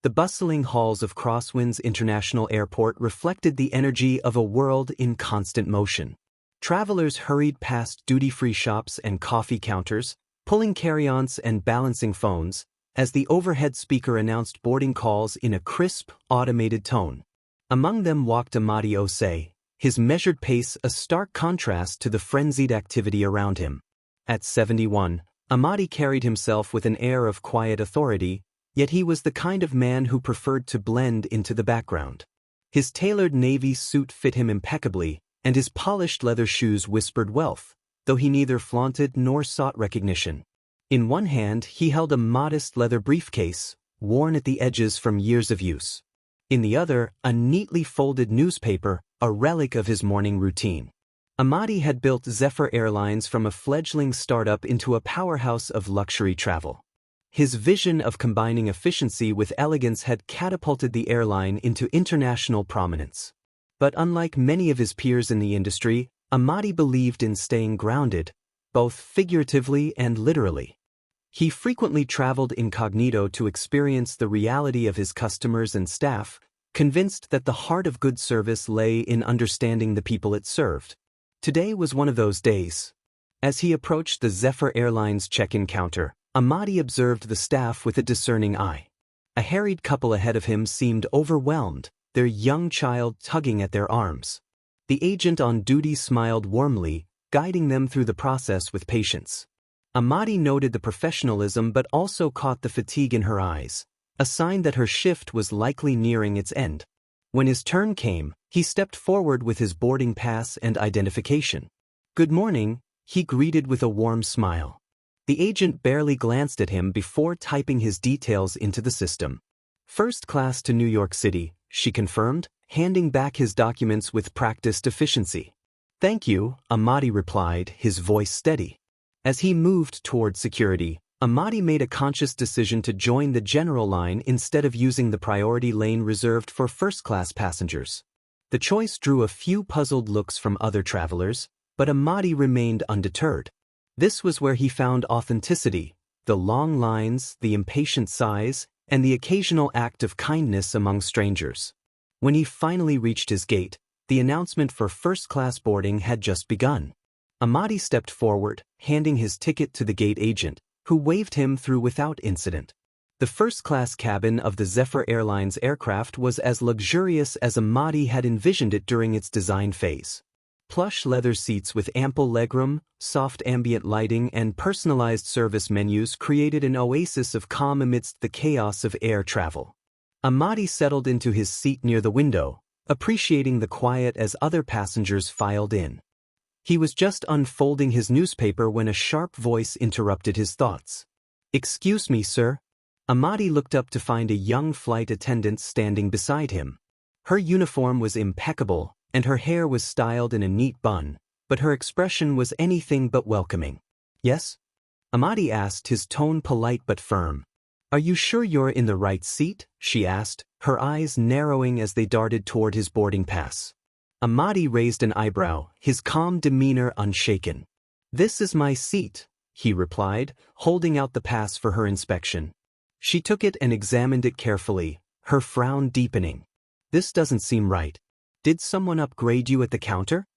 The bustling halls of Crosswinds International Airport reflected the energy of a world in constant motion. Travelers hurried past duty-free shops and coffee counters, pulling carry-ons and balancing phones, as the overhead speaker announced boarding calls in a crisp, automated tone. Among them walked Amadi Osei, his measured pace a stark contrast to the frenzied activity around him. At 71, Amadi carried himself with an air of quiet authority, yet he was the kind of man who preferred to blend into the background. His tailored navy suit fit him impeccably, and his polished leather shoes whispered wealth, though he neither flaunted nor sought recognition. In one hand he held a modest leather briefcase, worn at the edges from years of use. In the other, a neatly folded newspaper, a relic of his morning routine. Amadi had built Zephyr Airlines from a fledgling startup into a powerhouse of luxury travel. His vision of combining efficiency with elegance had catapulted the airline into international prominence. But unlike many of his peers in the industry, Amadi believed in staying grounded, both figuratively and literally. He frequently traveled incognito to experience the reality of his customers and staff, convinced that the heart of good service lay in understanding the people it served. Today was one of those days. As he approached the Zephyr Airlines check-in counter, Amadi observed the staff with a discerning eye. A harried couple ahead of him seemed overwhelmed, their young child tugging at their arms. The agent on duty smiled warmly, guiding them through the process with patience. Amadi noted the professionalism but also caught the fatigue in her eyes, a sign that her shift was likely nearing its end. When his turn came, he stepped forward with his boarding pass and identification. "Good morning," he greeted with a warm smile. The agent barely glanced at him before typing his details into the system. "First class to New York City," she confirmed, handing back his documents with practiced efficiency. "Thank you," Amadi replied, his voice steady. As he moved toward security, Amadi made a conscious decision to join the general line instead of using the priority lane reserved for first-class passengers. The choice drew a few puzzled looks from other travelers, but Amadi remained undeterred. This was where he found authenticity, the long lines, the impatient sighs, and the occasional act of kindness among strangers. When he finally reached his gate, the announcement for first-class boarding had just begun. Amadi stepped forward, handing his ticket to the gate agent, who waved him through without incident. The first-class cabin of the Zephyr Airlines aircraft was as luxurious as Amadi had envisioned it during its design phase. Plush leather seats with ample legroom, soft ambient lighting, and personalized service menus created an oasis of calm amidst the chaos of air travel. Amadi settled into his seat near the window, appreciating the quiet as other passengers filed in. He was just unfolding his newspaper when a sharp voice interrupted his thoughts. "Excuse me, sir." Amadi looked up to find a young flight attendant standing beside him. Her uniform was impeccable, and her hair was styled in a neat bun, but her expression was anything but welcoming. "Yes?" Amadi asked, his tone polite but firm. "Are you sure you're in the right seat?" she asked, her eyes narrowing as they darted toward his boarding pass. Amadi raised an eyebrow, his calm demeanor unshaken. "This is my seat," he replied, holding out the pass for her inspection. She took it and examined it carefully, her frown deepening. "This doesn't seem right. Did someone upgrade you at the counter?"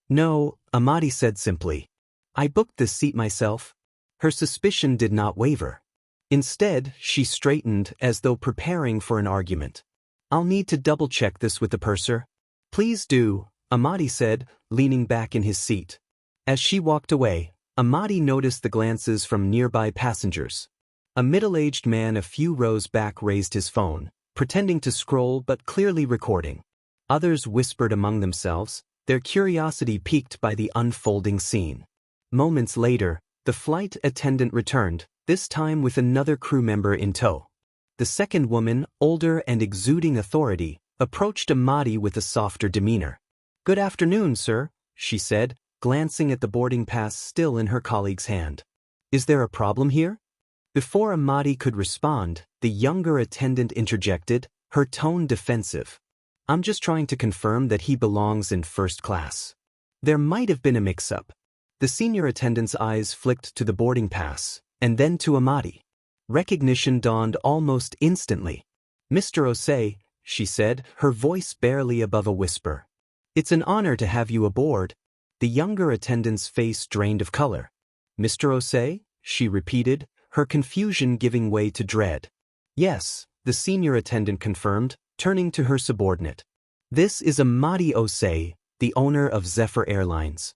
"No," Amadi said simply. "I booked this seat myself." Her suspicion did not waver. Instead, she straightened as though preparing for an argument. "I'll need to double-check this with the purser." "Please do," Amadi said, leaning back in his seat. As she walked away, Amadi noticed the glances from nearby passengers. A middle-aged man a few rows back raised his phone, pretending to scroll but clearly recording. Others whispered among themselves, their curiosity piqued by the unfolding scene. Moments later, the flight attendant returned, this time with another crew member in tow. The second woman, older and exuding authority, approached Amadi with a softer demeanor. "Good afternoon, sir," she said, glancing at the boarding pass still in her colleague's hand. "Is there a problem here?" Before Amadi could respond, the younger attendant interjected, her tone defensive. "I'm just trying to confirm that he belongs in first class." There might have been a mix-up. The senior attendant's eyes flicked to the boarding pass, and then to Amadi. Recognition dawned almost instantly. Mr. Osei, she said, her voice barely above a whisper. It's an honor to have you aboard. The younger attendant's face drained of color. Mr. Osei? She repeated, her confusion giving way to dread. Yes, the senior attendant confirmed, turning to her subordinate. This is Amadi Osei, the owner of Zephyr Airlines.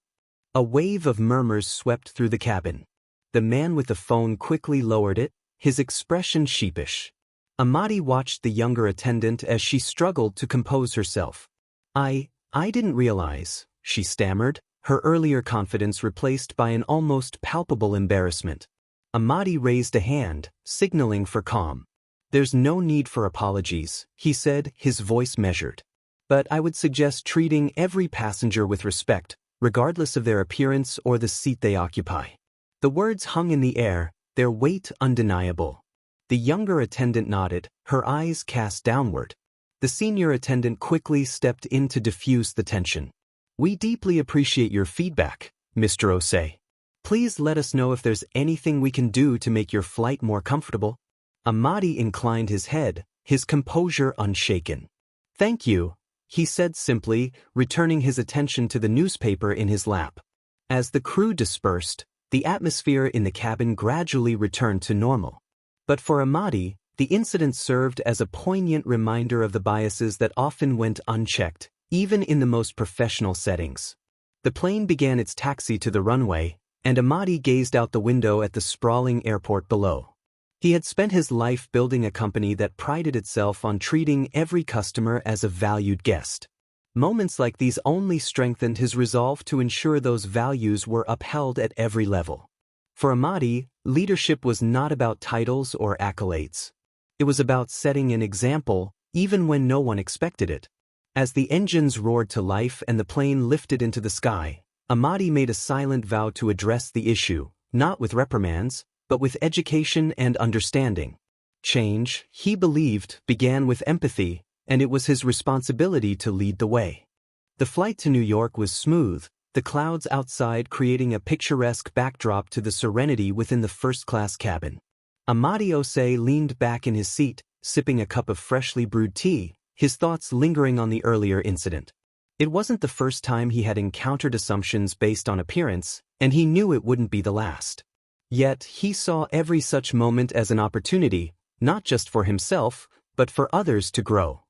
A wave of murmurs swept through the cabin. The man with the phone quickly lowered it, his expression sheepish. Amadi watched the younger attendant as she struggled to compose herself. I didn't realize, she stammered, her earlier confidence replaced by an almost palpable embarrassment. Amadi raised a hand, signaling for calm. There's no need for apologies, he said, his voice measured. But I would suggest treating every passenger with respect, regardless of their appearance or the seat they occupy. The words hung in the air, their weight undeniable. The younger attendant nodded, her eyes cast downward. The senior attendant quickly stepped in to diffuse the tension. We deeply appreciate your feedback, Mr. Osei. Please let us know if there's anything we can do to make your flight more comfortable. Amadi inclined his head, his composure unshaken. Thank you, he said simply, returning his attention to the newspaper in his lap. As the crew dispersed, the atmosphere in the cabin gradually returned to normal. But for Amadi, the incident served as a poignant reminder of the biases that often went unchecked, even in the most professional settings. The plane began its taxi to the runway, and Amadi gazed out the window at the sprawling airport below. He had spent his life building a company that prided itself on treating every customer as a valued guest. Moments like these only strengthened his resolve to ensure those values were upheld at every level. For Amadi, leadership was not about titles or accolades. It was about setting an example, even when no one expected it. As the engines roared to life and the plane lifted into the sky, Amadi made a silent vow to address the issue, not with reprimands, but with education and understanding. Change, he believed, began with empathy, and it was his responsibility to lead the way. The flight to New York was smooth, the clouds outside creating a picturesque backdrop to the serenity within the first-class cabin. Amadi Osei leaned back in his seat, sipping a cup of freshly brewed tea, his thoughts lingering on the earlier incident. It wasn't the first time he had encountered assumptions based on appearance, and he knew it wouldn't be the last. Yet he saw every such moment as an opportunity, not just for himself, but for others to grow.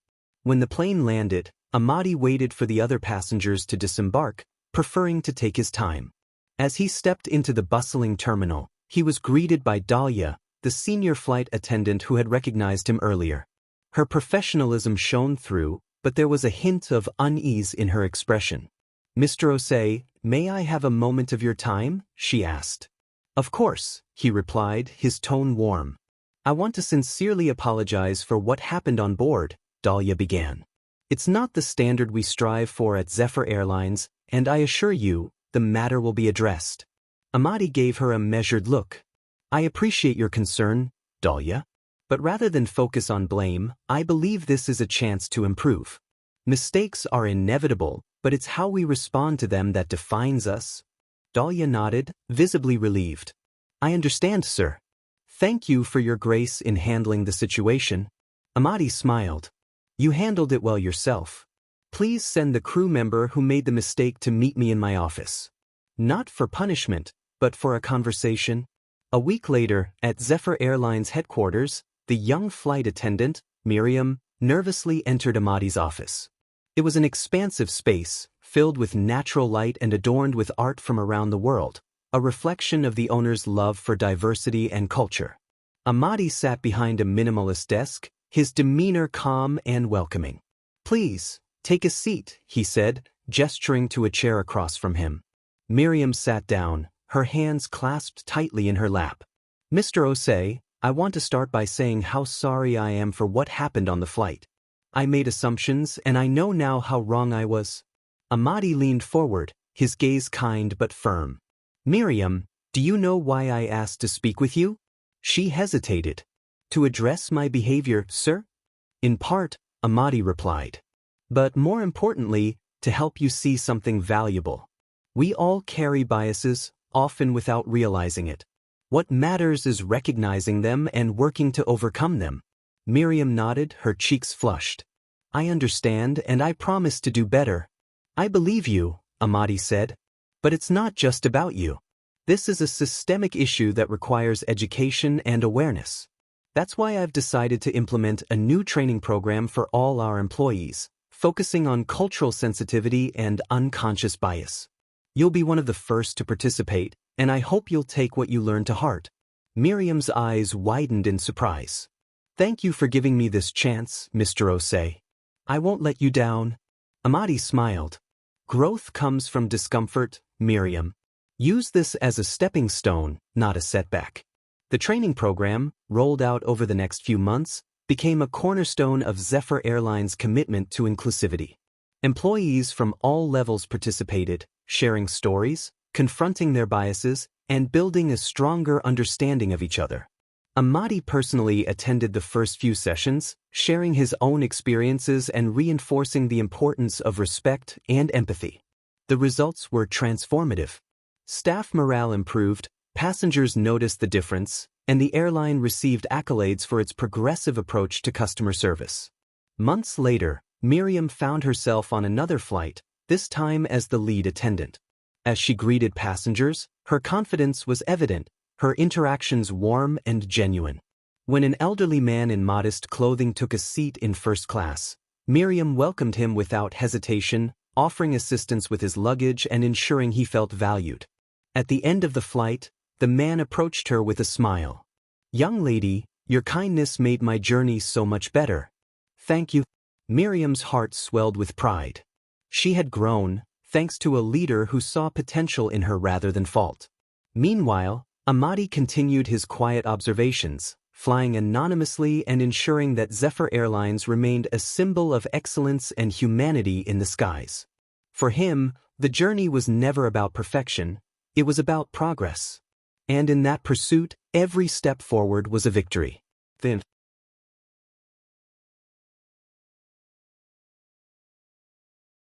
When the plane landed, Amadi waited for the other passengers to disembark, preferring to take his time. As he stepped into the bustling terminal, he was greeted by Dahlia, the senior flight attendant who had recognized him earlier. Her professionalism shone through, but there was a hint of unease in her expression. Mr. Osei, may I have a moment of your time? She asked. Of course, he replied, his tone warm. I want to sincerely apologize for what happened on board, Dahlia began. It's not the standard we strive for at Zephyr Airlines, and I assure you, the matter will be addressed. Amadi gave her a measured look. I appreciate your concern, Dahlia. But rather than focus on blame, I believe this is a chance to improve. Mistakes are inevitable, but it's how we respond to them that defines us. Dahlia nodded, visibly relieved. I understand, sir. Thank you for your grace in handling the situation. Amadi smiled. You handled it well yourself. Please send the crew member who made the mistake to meet me in my office. Not for punishment, but for a conversation. A week later, at Zephyr Airlines headquarters, the young flight attendant, Miriam, nervously entered Amadi's office. It was an expansive space, filled with natural light and adorned with art from around the world, a reflection of the owner's love for diversity and culture. Amadi sat behind a minimalist desk, his demeanor calm and welcoming. Please, take a seat, he said, gesturing to a chair across from him. Miriam sat down, her hands clasped tightly in her lap. Mr. Osei, I want to start by saying how sorry I am for what happened on the flight. I made assumptions, and I know now how wrong I was. Amadi leaned forward, his gaze kind but firm. Miriam, do you know why I asked to speak with you? She hesitated. To address my behavior, sir? In part, Amadi replied. But more importantly, to help you see something valuable. We all carry biases, often without realizing it. What matters is recognizing them and working to overcome them. Miriam nodded, her cheeks flushed. I understand, and I promise to do better. I believe you, Amadi said. But it's not just about you. This is a systemic issue that requires education and awareness. That's why I've decided to implement a new training program for all our employees, focusing on cultural sensitivity and unconscious bias. You'll be one of the first to participate, and I hope you'll take what you learn to heart. Miriam's eyes widened in surprise. Thank you for giving me this chance, Mr. Osei. I won't let you down. Amadi smiled. Growth comes from discomfort, Miriam. Use this as a stepping stone, not a setback. The training program, rolled out over the next few months, became a cornerstone of Zephyr Airlines' commitment to inclusivity. Employees from all levels participated, sharing stories, confronting their biases, and building a stronger understanding of each other. Amadi personally attended the first few sessions, sharing his own experiences and reinforcing the importance of respect and empathy. The results were transformative. Staff morale improved, passengers noticed the difference, and the airline received accolades for its progressive approach to customer service. Months later, Miriam found herself on another flight, this time as the lead attendant. As she greeted passengers, her confidence was evident, her interactions warm and genuine. When an elderly man in modest clothing took a seat in first class, Miriam welcomed him without hesitation, offering assistance with his luggage and ensuring he felt valued. At the end of the flight, the man approached her with a smile. Young lady, your kindness made my journey so much better. Thank you. Miriam's heart swelled with pride. She had grown, thanks to a leader who saw potential in her rather than fault. Meanwhile, Amadi continued his quiet observations, flying anonymously and ensuring that Zephyr Airlines remained a symbol of excellence and humanity in the skies. For him, the journey was never about perfection, it was about progress. And in that pursuit, every step forward was a victory. Then,